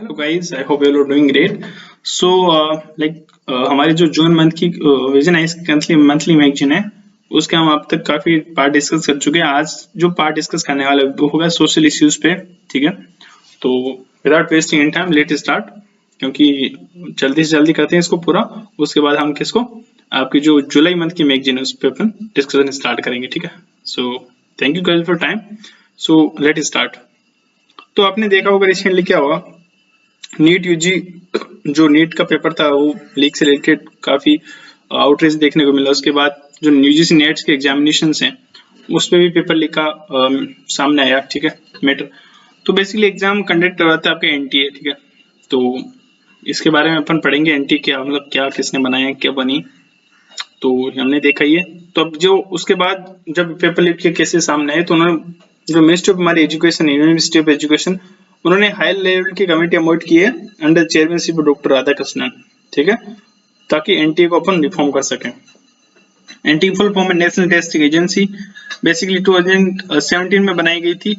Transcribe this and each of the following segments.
Hello guys, I hope you are doing great. So हमारे जो June month की Vision IAS monthly magazine है, उसके हम अब तक काफी पार्ट डिस्कस कर चुके हैं। आज जो पार्ट डिस्कस करने वाले वो होगा सोशल इश्यूज पे। ठीक है, तो without wasting any time let start, क्योंकि जल्दी से जल्दी करते हैं इसको पूरा। उसके बाद हम किसको आपकी जो जुलाई मंथ की मैगजीन है उस पर अपन डिस्कशन स्टार्ट करेंगे। ठीक है, so thank you guys for time. So let start. तो आपने देखा होगा रिसेंटली क्या हुआ, नीट यूजी जो नीट का पेपर था वो लीक से रिलेटेड काफी आउटरीच देखने को मिला। उसके बाद जो यूजीसी नेट्स के एग्जामिनेशन हैं उस पे भी पेपर लीक का सामने आया। ठीक है, मैटर तो बेसिकली एग्जाम कंडक्ट करवाता है आपके एनटीए। ठीक है, तो इसके बारे में अपन पढ़ेंगे एनटीए क्या मतलब, क्या किसने बनाया, क्या बनी, तो हमने देखा ही है। तो अब जो उसके बाद जब पेपर लीक के केसेस सामने आए तो उन्होंने जो मिनिस्ट्री ऑफ हमारी एजुकेशन, यूनिवर्सिटी ऑफ एजुकेशन, उन्होंने हाई लेवल की कमेटी अपॉइंट की है अंडर चेयरमैनशिप डॉक्टर राधाकृष्णन। ठीक है, ताकि एनटीए को अपन रिफॉर्म कर सकें। एनटीए फुल फॉर्म है नेशनल टेस्टिंग एजेंसी। बेसिकली 2017 में बनाई गई थी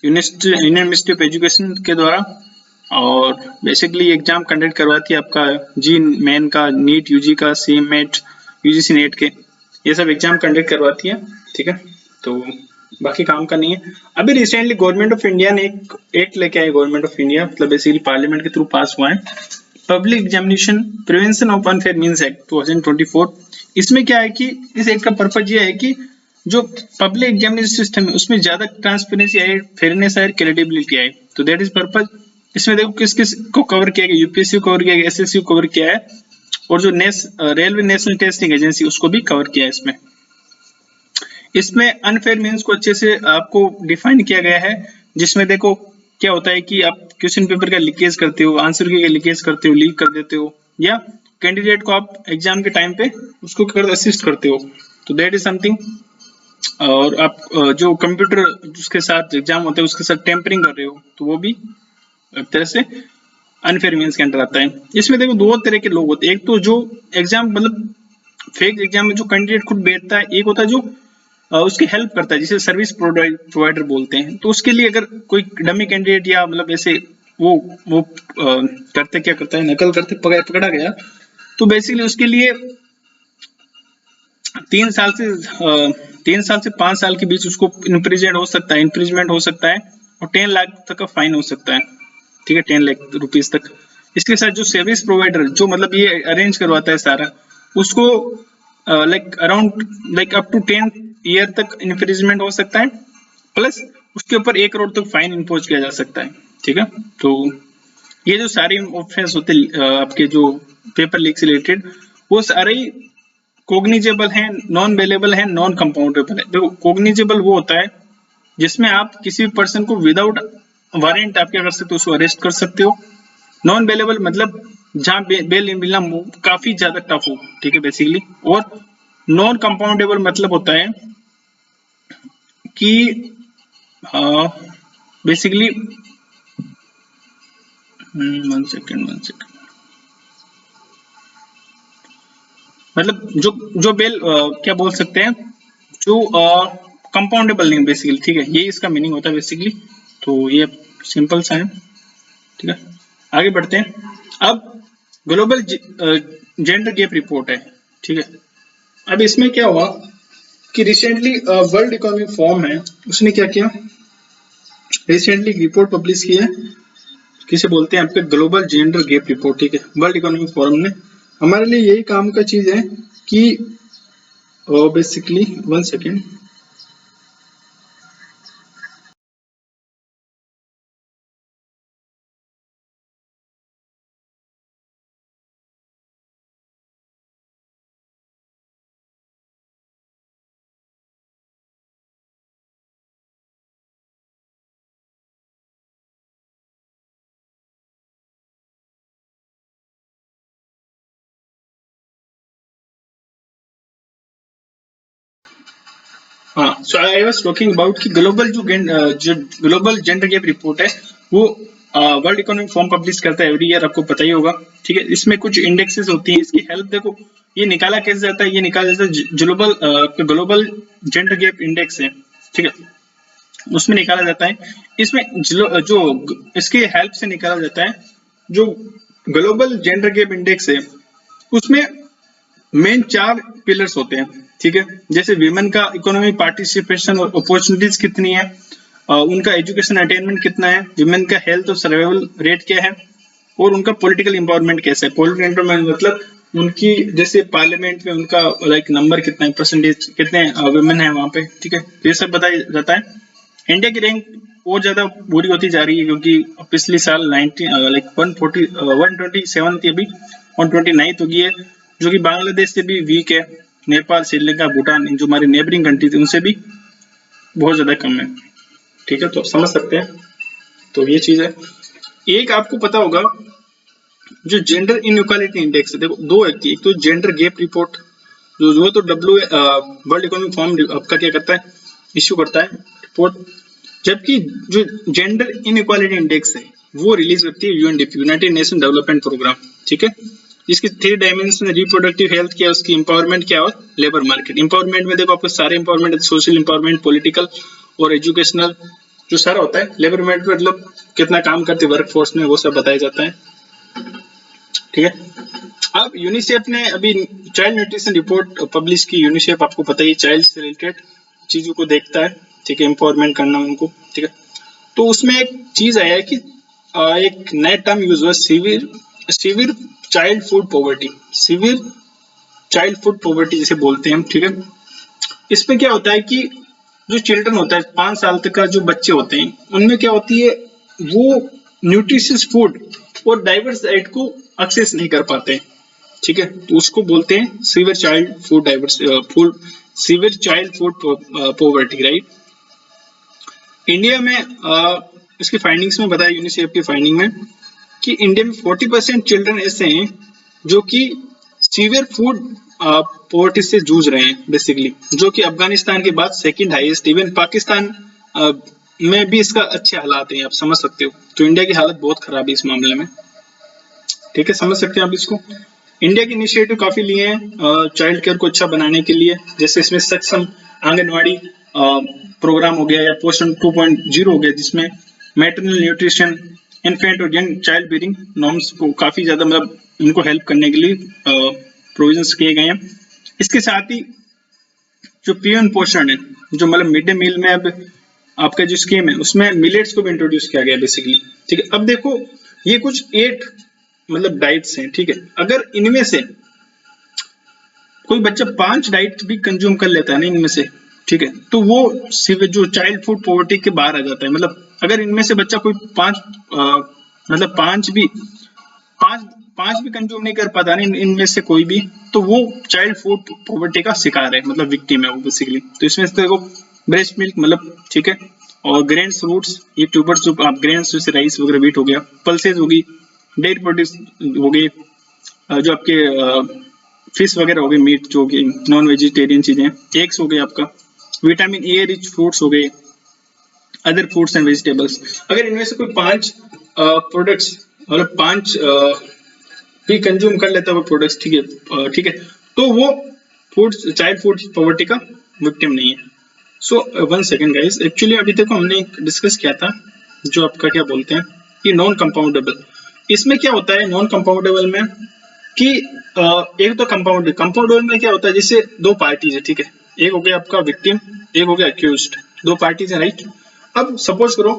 यूनियन मिनिस्ट्री ऑफ एजुकेशन के द्वारा, और बेसिकली एग्जाम कंडक्ट करवाती है आपका जी मेन का, नीट यूजी का, सी मेट, यूजीसी नेट के, ये सब एग्जाम कंडक्ट करवाती है। ठीक है, तो बाकी काम का नहीं है। अभी रिसेंटली गवर्नमेंट ऑफ इंडिया ने एक एक्ट लेके आए, गवर्नमेंट ऑफ इंडिया मतलब बेसिकली पार्लियामेंट के थ्रू पास हुआ है, public examination prevention of unfair means act 2024। इसमें क्या है कि इस एक्ट का पर्पज ये है कि जो पब्लिक एग्जामिनेशन सिस्टम है उसमें ज्यादा ट्रांसपेरेंसी आए, फेयरनेस आए, क्रेडिबिलिटी आए। तो दैट इज पर्पज। इसमें देखो किस किस को कवर किया गया, यूपीएससी को कवर किया गया, एसएससी को कवर किया है, और जो रेलवे नेशनल टेस्टिंग एजेंसी उसको भी कवर किया है इसमें। इसमें अनफेयर मीन्स को अच्छे से आपको डिफाइन किया गया है, जिसमें देखो क्या होता है कि आप क्वेश्चन पेपर का लीकेज करते हो, आंसर की लीकेज करते हो, लीक कर देते हो, या कैंडिडेट को आप एग्जाम के टाइम पे उसको कर असिस्ट करते हो, तो दैट इज समथिंग। और आप जो कंप्यूटर उसके साथ एग्जाम होता है उसके साथ टेम्परिंग कर रहे हो, तो वो भी एक तरह से अनफेयर मीन्स के अंडर आता है। इसमें देखो दो तरह के लोग होते हैं, एक तो जो एग्जाम मतलब फेक एग्जाम में जो कैंडिडेट खुद बैठता है, एक होता है जो उसकी हेल्प करता है, जिसे सर्विस प्रोवाइडर बोलते हैं। तो उसके लिए अगर कोई डमी कैंडिडेट या मतलब ऐसे वो करते, क्या करता है, नकल करते पकड़ा गया, तो बेसिकली उसके लिए 3 साल से 5 साल के बीच उसको इम्प्रिजमेंट हो सकता है, और 10 लाख तक का फाइन हो सकता है। ठीक है, 10 लाख रुपीज तक। इसके साथ जो सर्विस प्रोवाइडर जो मतलब ये अरेंज करवाता है सारा, उसको लाइक अप टू 10 ईयर तक इन्फ्रिजमेंट हो सकता है, प्लस उसके ऊपर 1 करोड़ तक फाइन इम्पोज किया जा सकता है। ठीक है, तो ये जो सारे ऑफेंस होते आपके जो पेपर लीक से रिलेटेड, वो सारे ही कोग्निजेबल है, नॉन बेलेबल है, नॉन कंपाउंडेबल है। देखो कोग्निजेबल वो होता है जिसमें आप किसी भी पर्सन को विदाउट वारंट आप क्या कर सकते हो, उसको अरेस्ट कर सकते हो। नॉन बेलेबल मतलब जहां बेल मिलना काफी ज्यादा टफ हो। ठीक है, बेसिकली। और नॉन कंपाउंडेबल मतलब होता है कि बेसिकली 1 सेकेंड मतलब जो जो बेल क्या बोल सकते हैं, जो कंपाउंडेबल नहीं बेसिकली। ठीक है, ये इसका मीनिंग होता है बेसिकली। तो ये सिंपल सा है। ठीक है, आगे बढ़ते हैं। अब ग्लोबल जेंडर गैप रिपोर्ट है। ठीक है, अब इसमें क्या हुआ कि रिसेंटली वर्ल्ड इकोनॉमिक फोरम है, उसने क्या किया, रिसेंटली रिपोर्ट पब्लिश की है, किसे बोलते हैं आपके ग्लोबल जेंडर गैप रिपोर्ट। ठीक है, वर्ल्ड इकोनॉमिक फोरम ने हमारे लिए यही काम का चीज है कि बेसिकली 1 सेकेंड। हाँ, सो आई वाज टॉकिंग अबाउट कि ग्लोबल जो ग्लोबल जेंडर गैप रिपोर्ट है वो वर्ल्ड इकोनॉमिक फोरम पब्लिश करता है एवरी ईयर, आपको पता ही होगा। ठीक है, इसमें कुछ इंडेक्सेस होती हैं, इसकी हेल्प देखो ये निकाला कैसे जाता है, ये निकाला जाता है ग्लोबल जेंडर गैप इंडेक्स है। ठीक है, उसमें निकाला जाता है, इसमें जो इसकी हेल्प से निकाला जाता है जो ग्लोबल जेंडर गैप इंडेक्स है उसमें मेन 4 पिलर्स होते हैं, ठीक है। जैसे विमेन का इकोनॉमिक पार्टिसिपेशन और अपॉर्चुनिटीज कितनी है, उनका एजुकेशन अटेनमेंट कितना है, विमेन का हेल्थ और सर्वाइवल रेट क्या है, और उनका पॉलिटिकल एम्पावरमेंट कैसा है। पॉलिटिकल एम्पावरमेंट मतलब उनकी जैसे पार्लियामेंट में उनका लाइक नंबर कितना है, परसेंटेज कितने वुमेन है वहां पे, ठीक है। ये सब बताया जाता है। इंडिया की रैंक और ज्यादा बुरी होती जा रही है क्योंकि पिछले साल 19 लाइक 127 थी, अभी 129 हो गई है, जो कि बांग्लादेश से भी वीक है। नेपाल, श्रीलंका, भूटान जो हमारे नेबरिंग कंट्री थे उनसे भी बहुत ज्यादा कम है, ठीक है। तो समझ सकते हैं, तो ये चीज है। एक आपको पता होगा जो जेंडर इनइक्वालिटी इंडेक्स है, देखो दो है, एक तो जेंडर गैप रिपोर्ट जो वो तो वर्ल्ड इकोनॉमिक फोरम आपका क्या करता है, इश्यू करता है रिपोर्ट, जबकि जो जेंडर इनइक्वालिटी इंडेक्स है वो रिलीज करती है UNDP, United Nation Development Programme, ठीक है। जिसकी 3 डायमेंशन, रिप्रोडक्टिव हेल्थ क्या है, उसकी एम्पावरमेंट क्या है, और लेबर मार्केट। एम्पावरमेंट में देखो आपको सारे एम्पावरमेंट, सोशल एम्पावरमेंट, पॉलिटिकल और एजुकेशनल जो सारा होता है। लेबर मार्केट मतलब कितना काम करते वर्क फोर्स में, वो सब बताया जाता है, ठीक है। अब यूनिसेफ ने अभी चाइल्ड न्यूट्रिशन रिपोर्ट पब्लिश की। यूनिसेफ आपको पता ही चाइल्ड से रिलेटेड चीजों को देखता है, ठीक है, एम्पावरमेंट करना उनको, ठीक है। तो उसमें एक चीज आया है कि एक नया टर्म यूज हुआ, severe child food poverty, severe child food poverty जिसे बोलते हैं हम, ठीक है। इसमें क्या होता है कि जो चिल्ड्रन होता है 5 साल तक का जो बच्चे होते हैं उनमें क्या होती है, वो न्यूट्रिशियस फूड और डाइवर्स डाइट को एक्सेस नहीं कर पाते, ठीक है। तो उसको बोलते हैं severe child food diverse food severe child food poverty, right. India में इसकी फाइंडिंग्स में बताया यूनिसेफ की फाइंडिंग में कि इंडिया में 40% चिल्ड्रन ऐसे हैं जो कि सीवियर फूड पॉवर्टी से जूझ रहे हैं बेसिकली, जो कि अफगानिस्तान के बाद सेकंड हाईएस्ट। इवन पाकिस्तान में भी इसका अच्छे हालात हैं, आप समझ सकते हो। तो इंडिया की हालत बहुत खराब है इस मामले में, ठीक है, समझ सकते हैं आप इसको। इंडिया के इनिशिएटिव काफी लिए हैं चाइल्ड केयर को अच्छा बनाने के लिए, जैसे इसमें सक्षम आंगनवाड़ी प्रोग्राम हो गया या पोषण 2.0 हो गया, जिसमें मैटरनल न्यूट्रिशन, इन्फेंट और यंग चाइल्ड बेयरिंग नॉर्म्स को काफी ज्यादा मतलब उनको हेल्प करने के लिए प्रोविजंस किए गए हैं। इसके साथ ही जो पीएम पोषण है, जो मतलब मिड डे मील में अब आपका जो स्कीम है उसमें मिलेट्स को भी इंट्रोड्यूस किया गया बेसिकली, ठीक है। अब देखो ये कुछ 8 मतलब डाइट्स हैं, ठीक है। अगर इनमें से कोई बच्चा 5 डाइट भी कंज्यूम कर लेता है ना इनमें से, ठीक है, तो वो जो चाइल्ड फूड पॉवर्टी के बाहर आ जाता है। मतलब अगर इनमें से बच्चा कोई 5 मतलब 5 भी कंज्यूम नहीं कर पाता ना इनमें से कोई भी, तो वो चाइल्ड फूड पॉवर्टी का शिकार है, मतलब विक्टिम है वो बेसिकली। तो इसमें से देखो ब्रेस्ट मिल्क मतलब, ठीक है, और ग्रेन्स, फ्रूट्स, ये ट्यूबर्स जो आप ग्रेन्स जैसे राइस वगैरह, व्हीट हो गया, पल्सेज होगी, डेयरी प्रोड्यूस हो गए, जो आपके फिश वगैरह हो गए, मीट जो कि नॉन वेजिटेरियन चीजें, एग्स हो गए आपका, विटामिन ए रिच फ्रूट्स हो गए, अदर फ्रूट्स एंड वेजिटेबल्स। अगर इनमें से कोई 5 प्रोडक्ट्स मतलब 5 भी कंज्यूम कर लेता है वो प्रोडक्ट्स, ठीक है, ठीक है, तो वो फूड चाइल्ड फूड पॉवर्टी का विक्टिम नहीं है। सो 1 सेकेंड गाइस, एक्चुअली अभी देखो हमने डिस्कस किया था जो आपका क्या बोलते हैं कि नॉन कंपाउंडेबल। इसमें क्या होता है नॉन कंपाउंडेबल में कि एक तो कंपाउंडेबल में क्या होता है, जैसे 2 पार्टीज है, ठीक है, एक हो गया आपका विक्टिम, एक हो गया अक्यूज्ड, 2 पार्टीज है, राइट। अब सपोज करो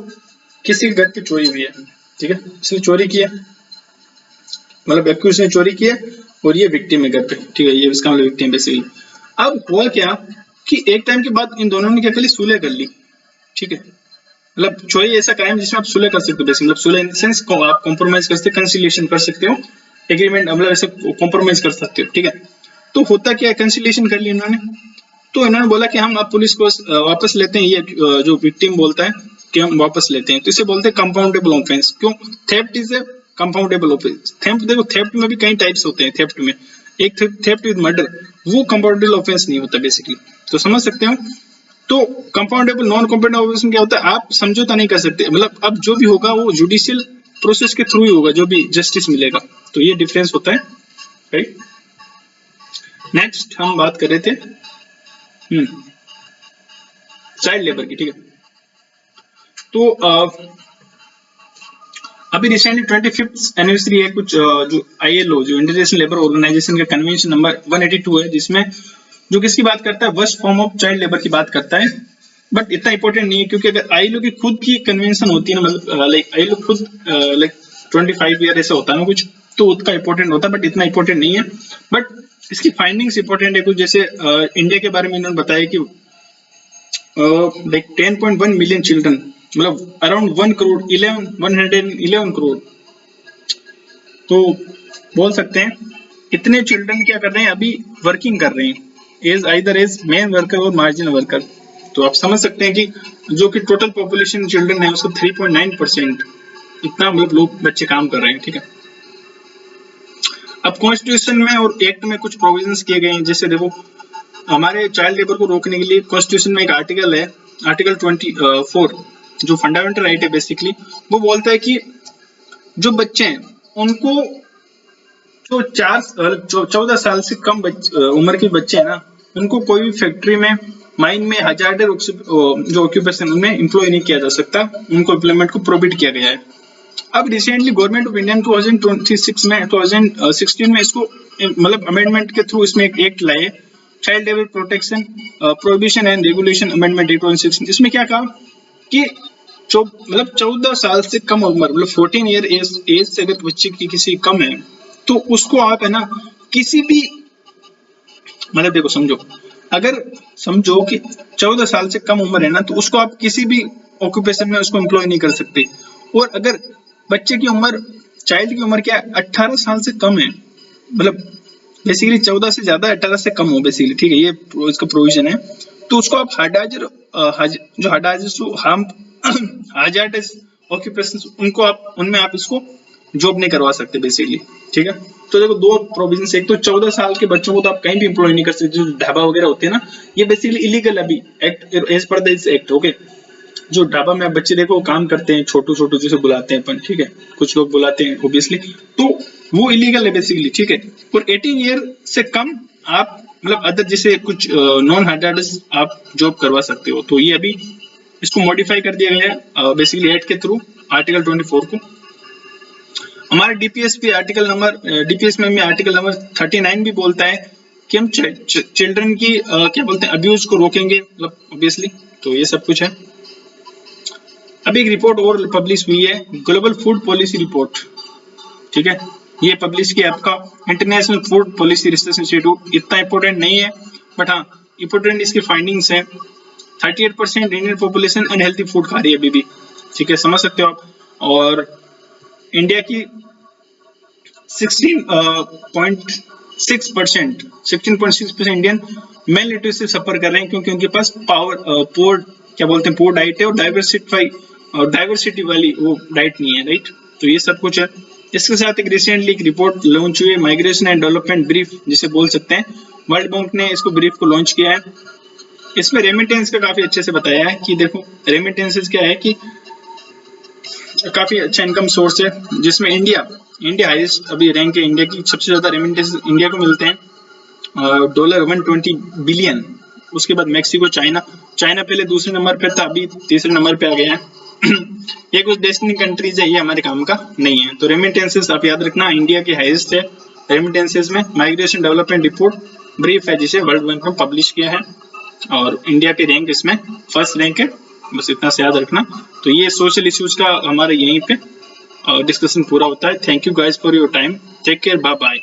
किसी के घर पे चोरी हुई है, ठीक है, इसने चोरी किया, मतलब एक्यूज ने चोरी किया और ये विक्टिम है घर पे, ठीक है, ये इसका मतलब विक्टिम बेसिकली। अब हुआ क्या कि एक टाइम के बाद इन दोनों ने क्या कर ली, सुलह कर ली, ठीक है। मतलब चोरी ऐसा क्राइम जिसमें आप सुलह कर सकते हो बेसिकली, मतलब सुलह इन सेंस आप कॉम्प्रोमाइज कर सकते हो, कंसिलिएशन कर सकते हो, एग्रीमेंट मतलब ऐसे कॉम्प्रोमाइज कर सकते हो, ठीक है। तो होता क्या है, कंसिलिएशन कर ली इन्होंने, तो इन्होंने बोला कि हम अब पुलिस को वापस लेते हैं, ये जो विक्टिम बोलता है कि हम वापस लेते हैं, तो इसे बोलते हैं कंपाउंडेबल ऑफेंस। क्यों? Theft is a compoundable offence. Theft देखो, थेफ्ट में भी कई टाइप्स होते हैं, थेफ्ट में एक थेफ्ट विद मर्डर, वो कंपाउंडेबल ऑफेंस नहीं होता बेसिकली, तो समझ सकते हो। तो कंपाउंडेबल नॉन कंपाउंडेबल ऑफेंस में क्या होता है, आप समझौता नहीं कर सकते, मतलब अब जो भी होगा वो जुडिशियल प्रोसेस के थ्रू ही होगा, जो भी जस्टिस मिलेगा, तो ये डिफरेंस होता है, राइट। नेक्स्ट हम बात कर रहे थे चाइल्ड लेबर की, ठीक है। तो अभी रिसेंटली 25th एनिवर्सरी है कुछ जो ILO जो इंटरनेशनल लेबर ऑर्गेनाइजेशन का कन्वेंशन नंबर 182 है, जिसमें जो किसकी बात करता है, worst form of child labour की बात करता है। बट इतना इंपॉर्टेंट नहीं है, क्योंकि अगर ILO की खुद की कन्वेंशन होती है ना, मतलब लाइक ILO खुद लाइक 25 ईयर ऐसा होता है ना कुछ, तो उसका इंपॉर्टेंट होता है, बट इतना इंपॉर्टेंट नहीं है। बट इसकी फाइंडिंग्स इंपॉर्टेंट है कुछ, जैसे इंडिया के बारे में इन्होंने बताया कि लाइक 10.1 मिलियन चिल्ड्रन, मतलब अराउंड 111 करोड़, तो बोल सकते हैं इतने चिल्ड्रन क्या कर रहे हैं, अभी वर्किंग कर रहे हैं, as either as main worker और मार्जिनल वर्कर। तो आप समझ सकते हैं कि जो कि टोटल पॉपुलेशन चिल्ड्रन है उसका 3.9% इतना मतलब लोग बच्चे काम कर रहे हैं, ठीक है। अब कॉन्स्टिट्यूशन में और एक्ट में कुछ प्रोविजंस किए गए हैं, जैसे देखो हमारे चाइल्ड लेबर को रोकने के लिए कॉन्स्टिट्यूशन में एक आर्टिकल है, आर्टिकल 24 जो फंडामेंटल राइट है बेसिकली, वो बोलता है कि जो बच्चे हैं उनको जो 14 साल से कम उम्र के बच्चे हैं ना, उनको कोई भी फैक्ट्री में, माइन में, हजार्डस जो ऑक्यूपेशन उनमें एम्प्लॉय नहीं किया जा सकता, उनको एम्प्लॉयमेंट को प्रोहिबिट किया गया है। अब रिसेंटली गवर्नमेंट ऑफ इंडिया 2016 में इसको मतलब अमेंडमेंट के थ्रू इसमें एक एक्ट लाए, child labour protection prohibition and regulation amendment 2016। इसमें क्या कहा कि मतलब 14 साल से कम उम्र, मतलब 14 ईयर एज से अगर बच्चे की किसी कम है, तो उसको आप है ना किसी भी, मतलब देखो समझो, अगर समझो कि 14 साल से कम उम्र है ना, तो उसको आप किसी भी ऑक्यूपेशन में उसको एम्प्लॉय नहीं कर सकते। और अगर बच्चे की उम्र, चाइल्ड की उम्र क्या 18 साल से कम है, मतलब बेसिकली 14 से ज्यादा 18 से कम हो बेसिकली, ठीक है, ये इसका प्रोविजन है, तो उसको आप हाजार्डस ऑक्यूपेशन उनको आप उनमें आप इसको जॉब नहीं करवा सकते बेसिकली, ठीक है। तो देखो दो प्रोविजन, एक तो 14 साल के बच्चों को तो आप कहीं भी एम्प्लॉय नहीं कर सकते, जो ढाबा वगैरह होते हैं ना, ये बेसिकली इलीगल अभी act as per this act, okay. जो ढाबा में बच्चे देखो काम करते हैं, छोटू छोटू जिसे बुलाते हैं अपन, ठीक है, कुछ लोग बुलाते हैं ऑब्वियसली, तो वो इलीगल है बेसिकली, ठीक है। और 18 ईयर से कम आप मतलब अदर जैसे कुछ नॉन हजार्डस आप जॉब करवा सकते हो। तो ये अभी इसको मॉडिफाई कर दिया गया है बेसिकली एक्ट के थ्रू, आर्टिकल 24 को। हमारे डीपीएस भी आर्टिकल नंबर डीपीएस में आर्टिकल नंबर 39 भी बोलता है कि हम चिल्ड्रन की क्या बोलते हैं अब्यूज को रोकेंगे, मतलब ऑब्वियसली। तो ये सब कुछ है। अभी एक रिपोर्ट और पब्लिश हुई है, ग्लोबल फूड पॉलिसी रिपोर्ट, ठीक है, ये पब्लिश किया आपका international food policy research institute. इतना इंपॉर्टेंट नहीं है, बट हाँ इंपॉर्टेंट इसकी फाइंडिंग्स है। 38% इंडियन पॉपुलेशन अनहेल्थी फूड खा रही है अभी भी, ठीक है, समझ सकते हो आप। और इंडिया की 16.6% इंडियन मेल न्यूट्रिशन सफर कर रहे हैं, क्योंकि उनके पास पोर क्या बोलते हैं पोर डाइट है, और डाइवर्सिटी वाली वो डाइट नहीं है, राइट। तो ये सब कुछ है। इसके साथ एक रिसेंटली एक रिपोर्ट लॉन्च हुई है, माइग्रेशन एंड डेवलपमेंट ब्रीफ जिसे बोल सकते हैं, वर्ल्ड बैंक ने इसको ब्रीफ को लॉन्च किया है। इसमें रेमिटेंस का काफी अच्छे से बताया है कि देखो रेमिटेंसेस क्या है कि काफी अच्छा इनकम सोर्स है, जिसमें इंडिया हाईएस्ट अभी रैंक है, इंडिया की सबसे ज्यादा रेमिटेंस इंडिया को मिलते हैं $120 बिलियन। उसके बाद मैक्सिको, चाइना पहले दूसरे नंबर पे था, अभी तीसरे नंबर पे आ गया है। ये कुछ डेस्टिनी कंट्रीज है, ये हमारे काम का नहीं है। तो रेमिटेंसेस आप याद रखना, इंडिया की हाईएस्ट है रेमिटेंसेस में। माइग्रेशन डेवलपमेंट रिपोर्ट ब्रीफ है जिसे वर्ल्ड बैंक ने पब्लिश किया है, और इंडिया की रैंक इसमें फर्स्ट रैंक है, बस इतना से याद रखना। तो ये सोशल इश्यूज का हमारे यहीं पे डिस्कशन पूरा होता है। Thank you guys for your time, take care, bye bye.